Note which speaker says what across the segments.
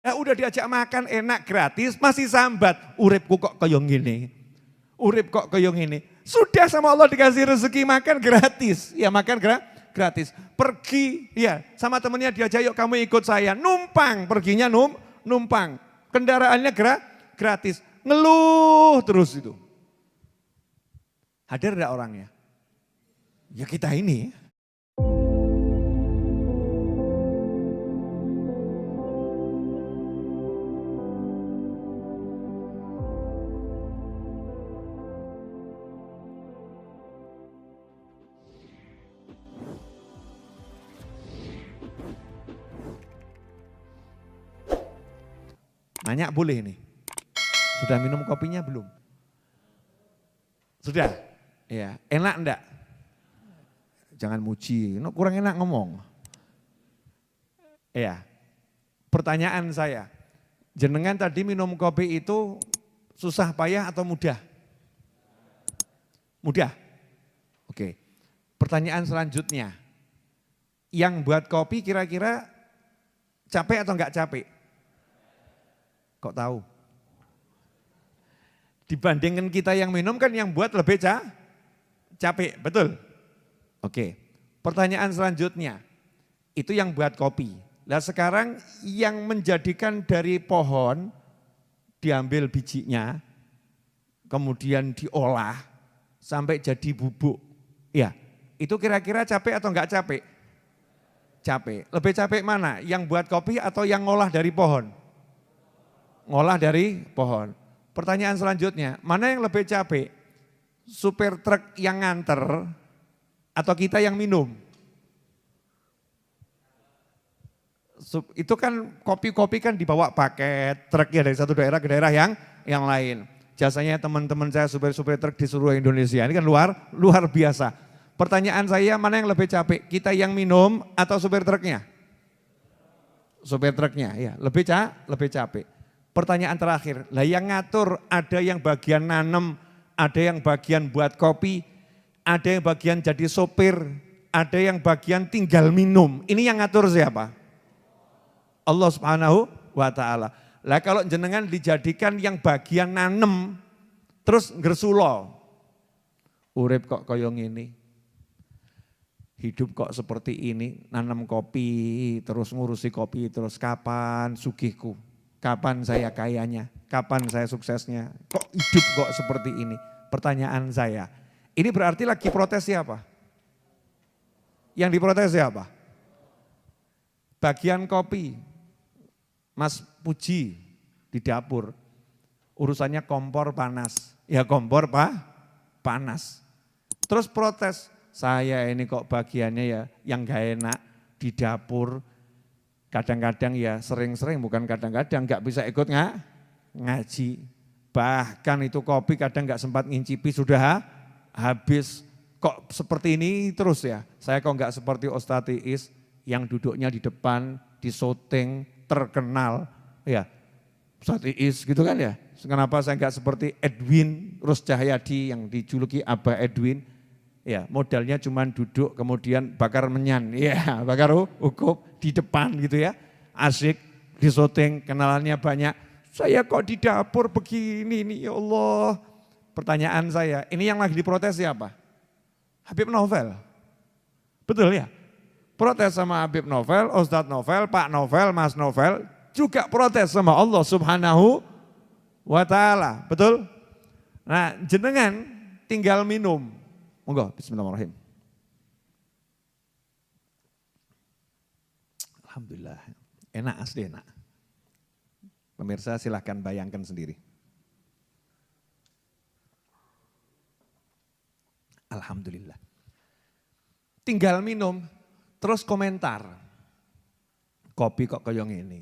Speaker 1: Udah diajak makan enak gratis, masih sambat. Uripku kok kaya ngene. Urip kok kaya ngene. Sudah sama Allah dikasih rezeki makan gratis. Ya makan gratis. Pergi ya sama temennya diajak, yuk kamu ikut saya. Numpang, perginya numpang. Kendaraannya gratis. Ngeluh terus itu. Hadir enggak orangnya? Ya kita ini. Nanya boleh nih. Sudah minum kopinya belum? Sudah? Ya, enak enggak? Jangan muji, kurang enak ngomong. Ya, pertanyaan saya, jenengan tadi minum kopi itu susah payah atau mudah? Mudah? Oke, pertanyaan selanjutnya, yang buat kopi kira-kira capek atau enggak capek? Kok tahu? Dibandingkan kita yang minum kan yang buat lebih capek, betul? Oke, pertanyaan selanjutnya, itu yang buat kopi. Nah sekarang yang menjadikan dari pohon, diambil bijinya, kemudian diolah sampai jadi bubuk. Ya, itu kira-kira capek atau enggak capek? Capek. Lebih capek mana? Yang buat kopi atau yang ngolah dari pohon? Ngolah dari pohon. Pertanyaan selanjutnya, mana yang lebih capek? Supir truk yang nganter atau kita yang minum? Itu kan kopi-kopi kan dibawa paket truk ya dari satu daerah ke daerah yang lain. Jasanya teman-teman saya supir-supir truk di seluruh Indonesia, ini kan luar biasa. Pertanyaan saya, mana yang lebih capek? Kita yang minum atau supir truknya? Supir truknya, ya lebih capek. Pertanyaan terakhir, lah yang ngatur ada yang bagian nanem, ada yang bagian buat kopi, ada yang bagian jadi sopir, ada yang bagian tinggal minum. Ini yang ngatur siapa? Allah Subhanahu wa ta'ala. Lah kalau jenengan dijadikan yang bagian nanem, terus ngersulo. Urip kok kaya ngene. Hidup kok seperti ini, nanam kopi, terus ngurusi kopi, terus kapan sugihku? Kapan saya kayanya? Kapan saya suksesnya? Kok hidup kok seperti ini? Pertanyaan saya. Ini berarti lagi protes siapa? Yang diprotes siapa? Bagian kopi. Mas Puji di dapur. Urusannya kompor panas. Ya kompor panas. Terus protes. Saya ini kok bagiannya ya yang gak enak di dapur. Kadang-kadang ya sering-sering, bukan kadang-kadang gak bisa ikut ngaji. Bahkan itu kopi kadang gak sempat ngincipi sudah habis. Kok seperti ini terus ya? Saya kok gak seperti Ustadz Iis yang duduknya di depan, di syuting, terkenal. Ya, Ustadz Iis gitu kan ya. Kenapa saya gak seperti Edwin Rus Cahyadi yang dijuluki Abah Edwin. Ya, modalnya cuma duduk kemudian bakar menyan, ya bakar ukup di depan gitu ya. Asik, di syuting, kenalannya banyak. Saya kok di dapur begini nih ya Allah. Pertanyaan saya, ini yang lagi diprotes siapa? Habib Novel. Betul ya? Protes sama Habib Novel, Ustadz Novel, Pak Novel, Mas Novel. Juga protes sama Allah Subhanahu wa ta'ala. Betul? Nah jenengan tinggal minum. Monggo, bismillahirrahmanirrahim. Alhamdulillah, enak asli enak. Pemirsa silahkan bayangkan sendiri. Alhamdulillah. Tinggal minum, terus komentar. Kopi kok kayak ini.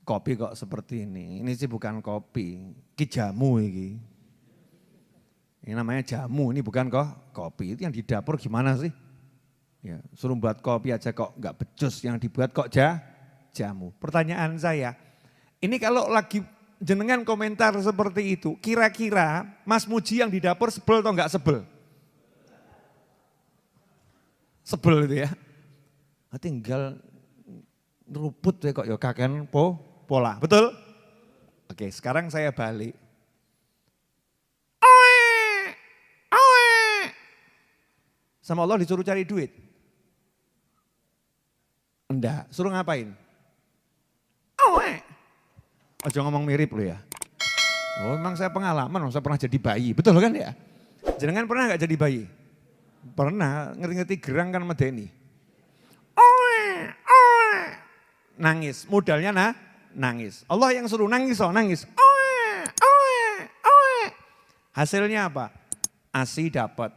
Speaker 1: Kopi kok seperti ini. Ini sih bukan kopi, ini jamu ini. Ini namanya jamu, ini bukan kok kopi. Itu yang di dapur gimana sih? Ya, suruh buat kopi aja kok nggak becus, yang dibuat kok jamu. Pertanyaan saya, ini kalau lagi jenengan komentar seperti itu, kira-kira Mas Muji yang di dapur sebel atau enggak sebel? Sebel itu ya. Tinggal ruput kok ya kakean pola. Betul? Oke, sekarang saya balik. Sama Allah disuruh cari duit. Enggak, suruh ngapain? Ojo ngomong mirip lo ya. Oh memang saya pengalaman, saya pernah jadi bayi, betul kan ya? Jenengan pernah gak jadi bayi? Pernah, ngerti-ngerti gerang kan medeni. Nangis, modalnya nangis. Allah yang suruh nangis, nangis. Hasilnya apa? ASI dapat.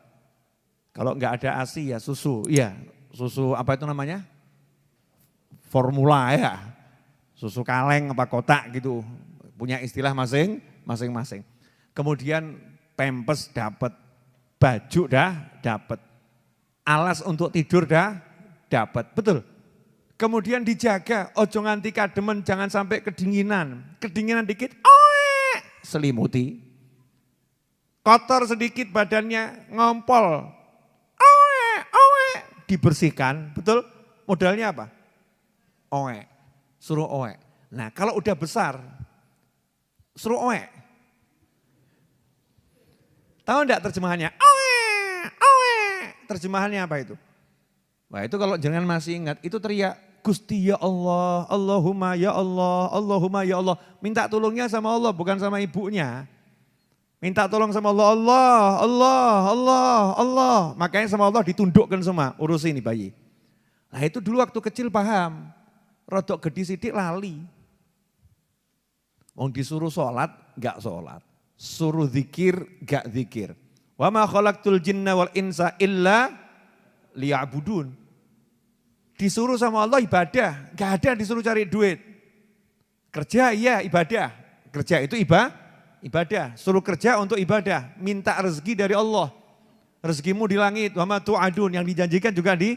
Speaker 1: Kalau nggak ada ASI ya susu, iya susu apa itu namanya? Formula ya, susu kaleng apa kotak gitu. Punya istilah masing-masing. Kemudian pempes dapat, baju dapat, alas untuk tidur dapat, betul. Kemudian dijaga, ojo nganti kademen, jangan sampai kedinginan. Kedinginan dikit, selimuti. Kotor sedikit badannya, ngompol, dibersihkan, betul. Modalnya apa? Suruh oe. Nah kalau udah besar, suruh oe. Tahu enggak terjemahannya? Terjemahannya apa itu? Nah itu kalau jangan masih ingat, itu teriak, Gusti ya Allah, Allahumma ya Allah, Allahumma ya Allah. Minta tolongnya sama Allah, bukan sama ibunya. Minta tolong sama Allah, Allah. Makanya sama Allah ditundukkan semua, urus ini bayi. Nah itu dulu waktu kecil paham, rodok gede sidik lali. Mau disuruh sholat, enggak sholat. Suruh zikir, enggak zikir. Wa ma khalaqtul jinna wal insa illa liya'budun. Disuruh sama Allah ibadah, enggak ada disuruh cari duit. Kerja iya ibadah, kerja itu ibadah. Suruh kerja untuk ibadah, minta rezeki dari Allah. Rezekimu di langit, wa ma tu'adun, yang dijanjikan juga di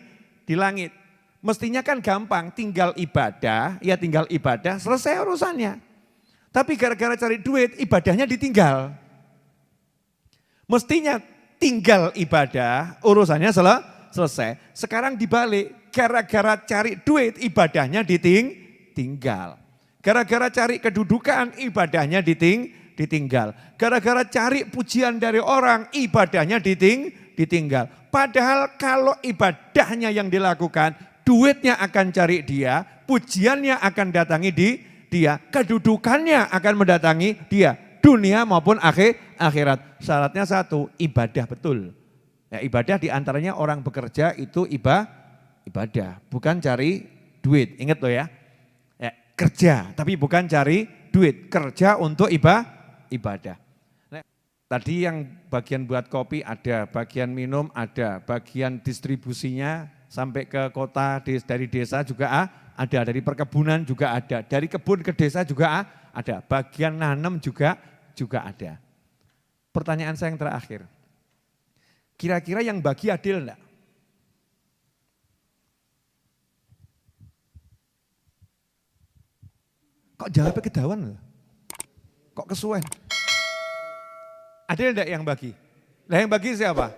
Speaker 1: langit. Mestinya kan gampang, tinggal ibadah, selesai urusannya. Tapi gara-gara cari duit, ibadahnya ditinggal. Mestinya tinggal ibadah, urusannya selesai. Sekarang dibalik, gara-gara cari duit, ibadahnya ditinggal. Gara-gara cari kedudukan, ibadahnya ditinggal. Gara-gara cari pujian dari orang, ibadahnya ditinggal. Padahal kalau ibadahnya yang dilakukan, duitnya akan cari dia, pujiannya akan datangi dia, kedudukannya akan mendatangi dia, dunia maupun akhirat. Syaratnya satu, ibadah betul. Ya, ibadah diantaranya orang bekerja itu ibadah, bukan cari duit. Ingat loh ya, kerja tapi bukan cari duit, kerja untuk ibadah. Nah, tadi yang bagian buat kopi ada, bagian minum ada, bagian distribusinya sampai ke kota, dari desa juga ada, dari perkebunan juga ada, dari kebun ke desa juga ada, bagian nanam juga ada. Pertanyaan saya yang terakhir, kira-kira yang bagi adil enggak? Kok jawabnya kedawan? Kok kesuwen? Adil enggak yang bagi? Lah yang bagi siapa?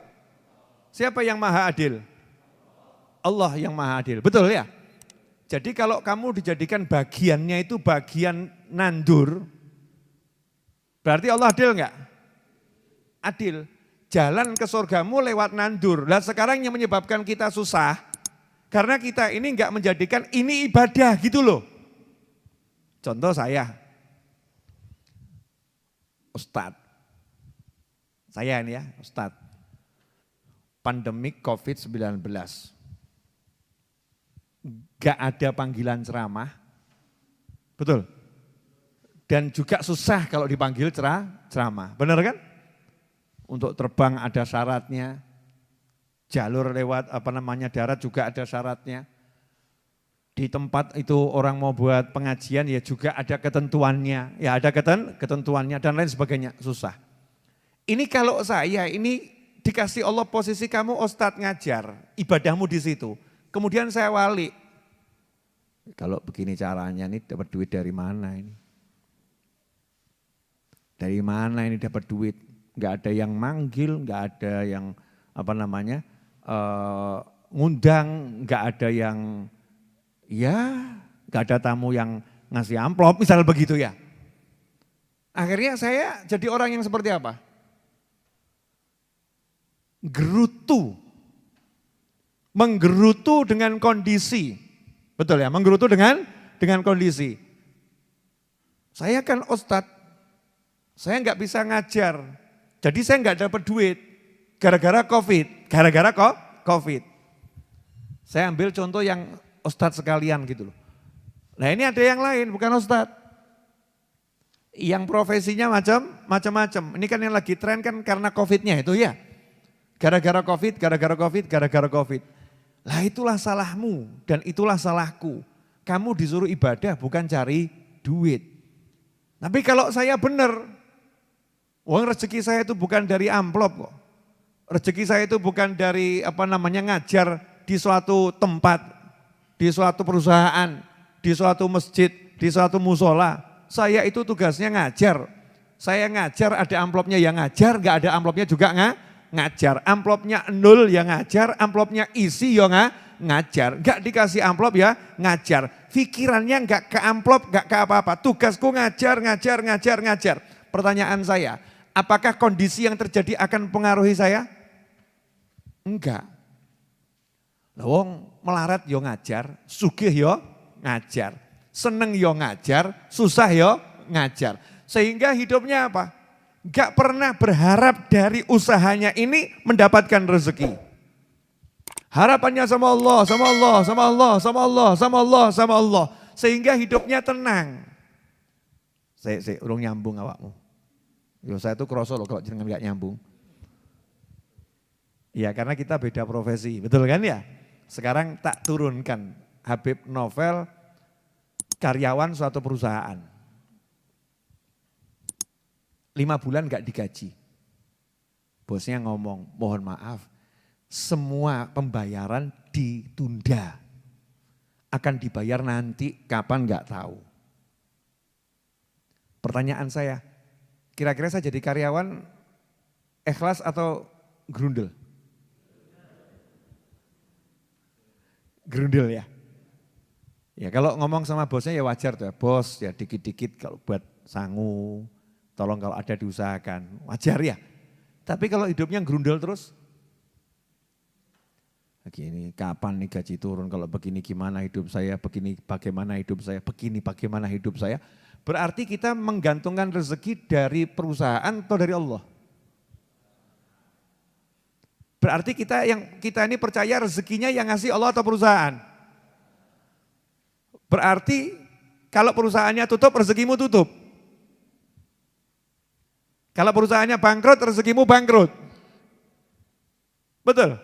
Speaker 1: Siapa yang maha adil? Allah yang maha adil, betul ya? Jadi kalau kamu dijadikan bagiannya itu bagian nandur, berarti Allah adil enggak? Adil. Jalan ke surgamu lewat nandur. Lah sekarang yang menyebabkan kita susah, karena kita ini enggak menjadikan ini ibadah gitu loh. Contoh saya, Ustadz, saya ini ya Ustadz, pandemik COVID-19, gak ada panggilan ceramah, betul? Dan juga susah kalau dipanggil ceramah, benar kan? Untuk terbang ada syaratnya, jalur lewat darat juga ada syaratnya. Di tempat itu orang mau buat pengajian ya juga ada ketentuannya, ya ada ketentuannya dan lain sebagainya, susah. Ini kalau saya ini dikasih Allah posisi kamu Ustadz ngajar, ibadahmu di situ. Kemudian saya wali. Kalau begini caranya ini dapat duit dari mana ini? Dari mana ini dapat duit? Enggak ada yang manggil, enggak ada yang ngundang, enggak ada yang Gak ada tamu yang ngasih amplop, misal begitu ya. Akhirnya saya jadi orang yang seperti apa? Gerutu. Menggerutu dengan kondisi. Betul ya, menggerutu dengan kondisi. Saya kan ustadz, saya nggak bisa ngajar. Jadi saya nggak dapat duit. Gara-gara COVID. Saya ambil contoh yang ustadz sekalian gitu loh. Nah ini ada yang lain, bukan ustadz. Yang profesinya macam-macam. Ini kan yang lagi tren kan karena COVID-nya itu ya. Gara-gara COVID. Lah itulah salahmu dan itulah salahku. Kamu disuruh ibadah bukan cari duit. Tapi kalau saya benar, uang rezeki saya itu bukan dari amplop kok. Rezeki saya itu bukan dari ngajar di suatu tempat, di suatu perusahaan, di suatu masjid, di suatu musola. Saya itu tugasnya ngajar. Saya ngajar ada amplopnya yang ngajar, gak ada amplopnya juga ngajar. Amplopnya 0 ya ngajar, amplopnya isi ya ngajar. Gak dikasih amplop ya ngajar. Pikirannya gak ke amplop, gak ke apa-apa. Tugasku ngajar. Pertanyaan saya, apakah kondisi yang terjadi akan pengaruhi saya? Enggak. Wong melarat yo ngajar, sugih yo ngajar. Seneng yo ngajar, susah yo ngajar. Sehingga hidupnya apa? Gak pernah berharap dari usahanya ini mendapatkan rezeki. Harapannya sama Allah. Sehingga hidupnya tenang. Saya urung nyambung awakmu. Yo saya tuh kroso loh kalau jenengan gak nyambung. Ya karena kita beda profesi, betul kan ya? Sekarang tak turunkan Habib Novel karyawan suatu perusahaan. 5 bulan gak digaji. Bosnya ngomong, mohon maaf, semua pembayaran ditunda. Akan dibayar nanti, kapan gak tahu. Pertanyaan saya, kira-kira saya jadi karyawan ikhlas atau gerundel? Gerundel ya. Ya kalau ngomong sama bosnya ya wajar tuh ya, bos ya dikit-dikit kalau buat sangu, tolong kalau ada diusahakan, wajar ya. Tapi kalau hidupnya gerundel terus, begini kapan nih gaji turun, kalau begini gimana hidup saya, begini bagaimana hidup saya, begini bagaimana hidup saya. Berarti kita menggantungkan rezeki dari perusahaan atau dari Allah. Berarti kita ini percaya rezekinya yang ngasih Allah atau perusahaan. Berarti kalau perusahaannya tutup, rezekimu tutup. Kalau perusahaannya bangkrut, rezekimu bangkrut. Betul?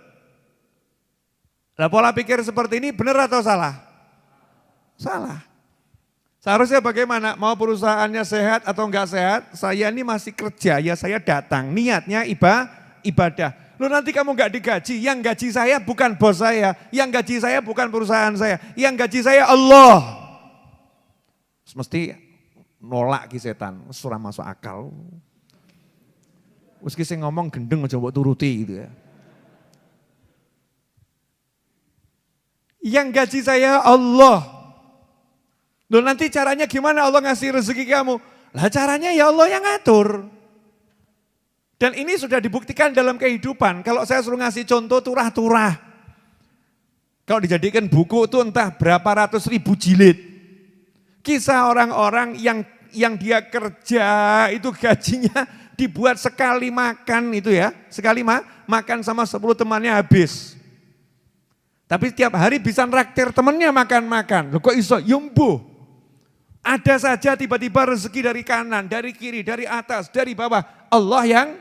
Speaker 1: Nah, pola pikir seperti ini benar atau salah? Salah. Seharusnya bagaimana? Mau perusahaannya sehat atau enggak sehat, saya ini masih kerja, ya saya datang. Niatnya ibadah. Loh nanti kamu enggak digaji, yang gaji saya bukan bos saya, yang gaji saya bukan perusahaan saya, yang gaji saya Allah. Mesti nolak ki setan, surah masuk akal. Wis ki sing ngomong gendeng aja mbok turuti gitu ya. Yang gaji saya Allah. Loh nanti caranya gimana Allah ngasih rezeki kamu? Lah caranya ya Allah yang ngatur. Dan ini sudah dibuktikan dalam kehidupan. Kalau saya suruh ngasih contoh turah-turah. Kalau dijadikan buku itu entah berapa ratus ribu jilid. Kisah orang-orang yang dia kerja itu gajinya dibuat sekali makan itu ya. Sekali makan sama 10 temannya habis. Tapi setiap hari bisa nraktir temannya makan-makan. Loh kok iso? Yumbuh. Ada saja tiba-tiba rezeki dari kanan, dari kiri, dari atas, dari bawah. Allah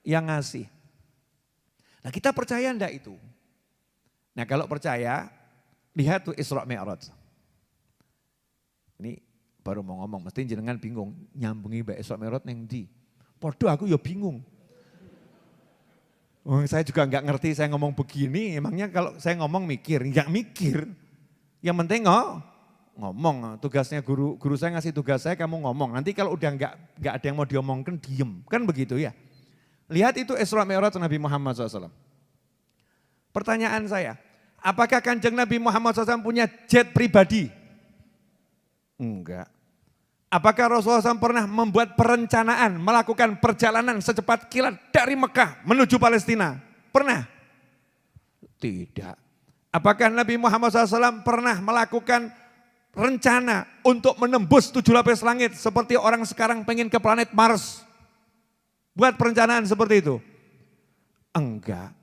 Speaker 1: yang ngasih. Nah kita percaya enggak itu? Nah kalau percaya, lihat tuh Isra Mi'raj. Ini baru mau ngomong, mesti jenengan bingung. Nyambungi Mbak Isra Mi'raj yang di. Podo aku ya bingung. Oh, saya juga enggak ngerti saya ngomong begini, emangnya kalau saya ngomong mikir, enggak mikir. Yang penting ngomong, tugasnya guru saya ngasih tugas saya, kamu ngomong. Nanti kalau udah enggak ada yang mau diomongkan, diem. Kan begitu ya. Lihat itu Isra Mi'raj Nabi Muhammad SAW. Pertanyaan saya, apakah Kanjeng Nabi Muhammad SAW punya jet pribadi? Enggak. Apakah Rasulullah SAW pernah membuat perencanaan, melakukan perjalanan secepat kilat dari Mekah menuju Palestina? Pernah? Tidak. Apakah Nabi Muhammad SAW pernah melakukan rencana untuk menembus 7 lapis langit seperti orang sekarang pengen ke planet Mars? Buat perencanaan seperti itu? Enggak.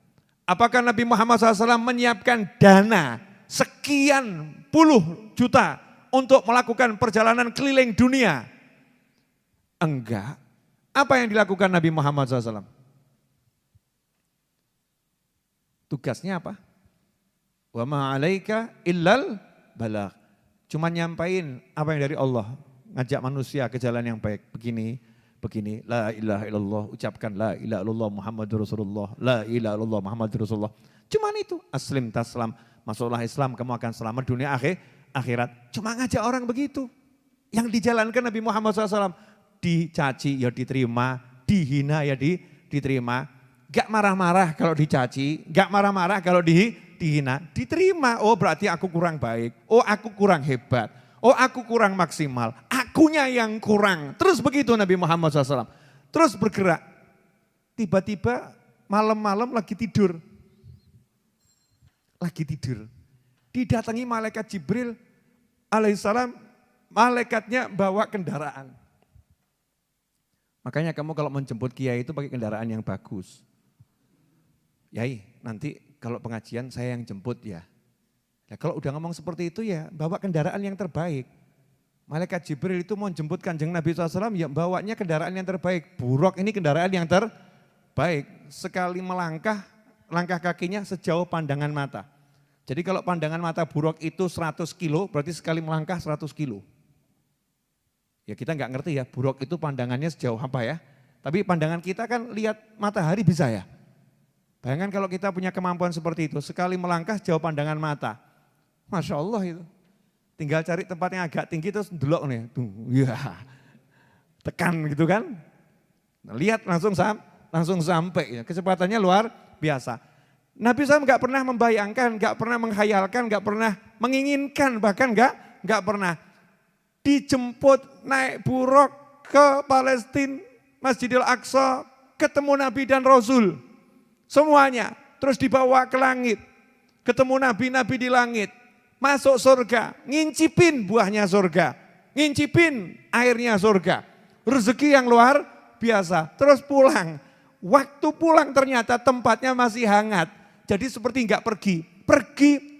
Speaker 1: Apakah Nabi Muhammad SAW menyiapkan dana sekian puluh juta untuk melakukan perjalanan keliling dunia? Enggak. Apa yang dilakukan Nabi Muhammad SAW? Tugasnya apa? Wa ma 'alaika illal balagh. Cuma nyampain apa yang dari Allah, ngajak manusia ke jalan yang baik. Begini, la ilaha illallah, ucapkan la ilaha illallah Muhammadur Rasulullah, la ilaha illallah Muhammadur Rasulullah. Cuman itu, aslim taslam, masuklah Islam kamu akan selamat dunia akhirat. Cuma ngajak orang begitu. Yang dijalankan Nabi Muhammad SAW, dicaci ya diterima, dihina ya diterima. Gak marah-marah kalau dicaci, gak marah-marah kalau dihina, diterima. Oh berarti aku kurang baik, oh aku kurang hebat, oh aku kurang maksimal, akunya yang kurang. Terus begitu Nabi Muhammad SAW. Terus bergerak, tiba-tiba malam-malam lagi tidur. Didatangi malaikat Jibril alaihissalam, malaikatnya bawa kendaraan. Makanya kamu kalau menjemput kiai itu pakai kendaraan yang bagus. Yai, nanti kalau pengajian saya yang jemput ya. Ya kalau udah ngomong seperti itu ya bawa kendaraan yang terbaik. Malaikat Jibril itu mau jemput Kanjeng Nabi SAW ya bawanya kendaraan yang terbaik. Buraq ini kendaraan yang terbaik. Sekali melangkah, langkah kakinya sejauh pandangan mata. Jadi kalau pandangan mata Buraq itu 100 kilo, berarti sekali melangkah 100 kilo. Ya kita nggak ngerti ya, Buraq itu pandangannya sejauh apa ya. Tapi pandangan kita kan lihat matahari bisa ya. Bayangkan kalau kita punya kemampuan seperti itu, sekali melangkah sejauh pandangan mata. Masya Allah itu. Tinggal cari tempat yang agak tinggi terus delok nih. Tuh, ya, tekan gitu kan. Lihat langsung sampai, kecepatannya luar biasa. Nabi SAW gak pernah membayangkan, gak pernah menghayalkan, gak pernah menginginkan, bahkan gak pernah. Dijemput naik Buraq ke Palestina, Masjidil Aqsa, ketemu Nabi dan Rasul. Semuanya, terus dibawa ke langit, ketemu nabi-nabi di langit, masuk surga, ngincipin buahnya surga, ngincipin airnya surga, rezeki yang luar biasa, terus pulang. Waktu pulang ternyata tempatnya masih hangat, jadi seperti enggak pergi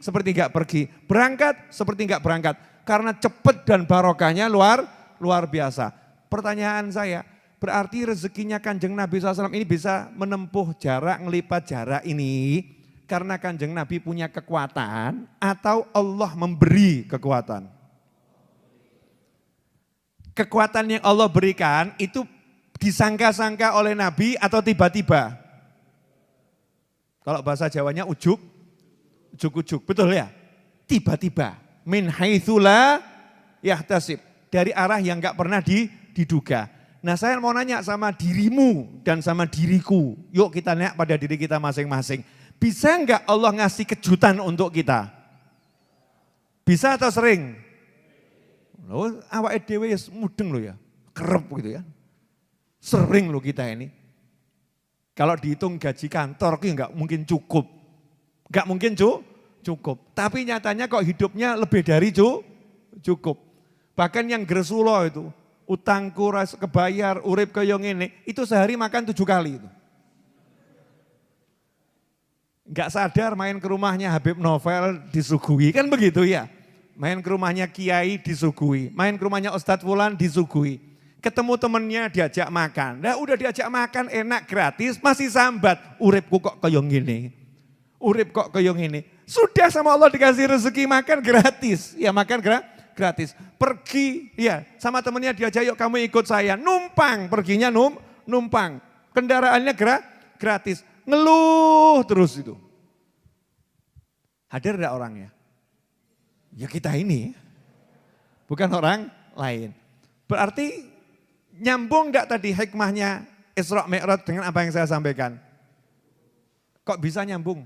Speaker 1: seperti enggak pergi, berangkat seperti enggak berangkat, karena cepat dan barokahnya luar biasa. Pertanyaan saya, berarti rezekinya Kanjeng Nabi SAW ini bisa menempuh jarak, ngelipat jarak ini karena Kanjeng Nabi punya kekuatan atau Allah memberi kekuatan? Kekuatan yang Allah berikan itu disangka-sangka oleh Nabi atau tiba-tiba? Kalau bahasa Jawanya ujuk, betul ya? Tiba-tiba, min haitsu la yahtasib, dari arah yang enggak pernah diduga. Nah saya mau nanya sama dirimu dan sama diriku, yuk kita nanya pada diri kita masing-masing. Bisa enggak Allah ngasih kejutan untuk kita? Bisa atau sering? Loh, awake dhewe ya mudeng loh ya, kerep gitu ya. Sering loh kita ini. Kalau dihitung gaji kantor itu enggak mungkin cukup. Enggak mungkin cukup. Tapi nyatanya kok hidupnya lebih dari cukup. Bahkan yang Gresula itu, utangku ras kebayar, urip kaya ngene, itu sehari makan 7 kali itu. Enggak sadar main ke rumahnya Habib Novel disuguhi, kan begitu ya. Main ke rumahnya Kiai disuguhi, main ke rumahnya Ustadz Fulan disuguhi. Ketemu temennya diajak makan, nah udah diajak makan enak gratis, masih sambat, uripku kok kaya ngene. Urip kok kaya ngene. Sudah sama Allah dikasih rezeki makan gratis, ya makan gratis. Pergi ya sama temennya diajak, yuk kamu ikut saya, numpang, perginya numpang. Kendaraannya gratis, ngeluh terus itu. Hadir enggak orangnya? Ya kita ini, bukan orang lain. Berarti nyambung enggak tadi hikmahnya Isra Mi'raj dengan apa yang saya sampaikan? Kok bisa nyambung?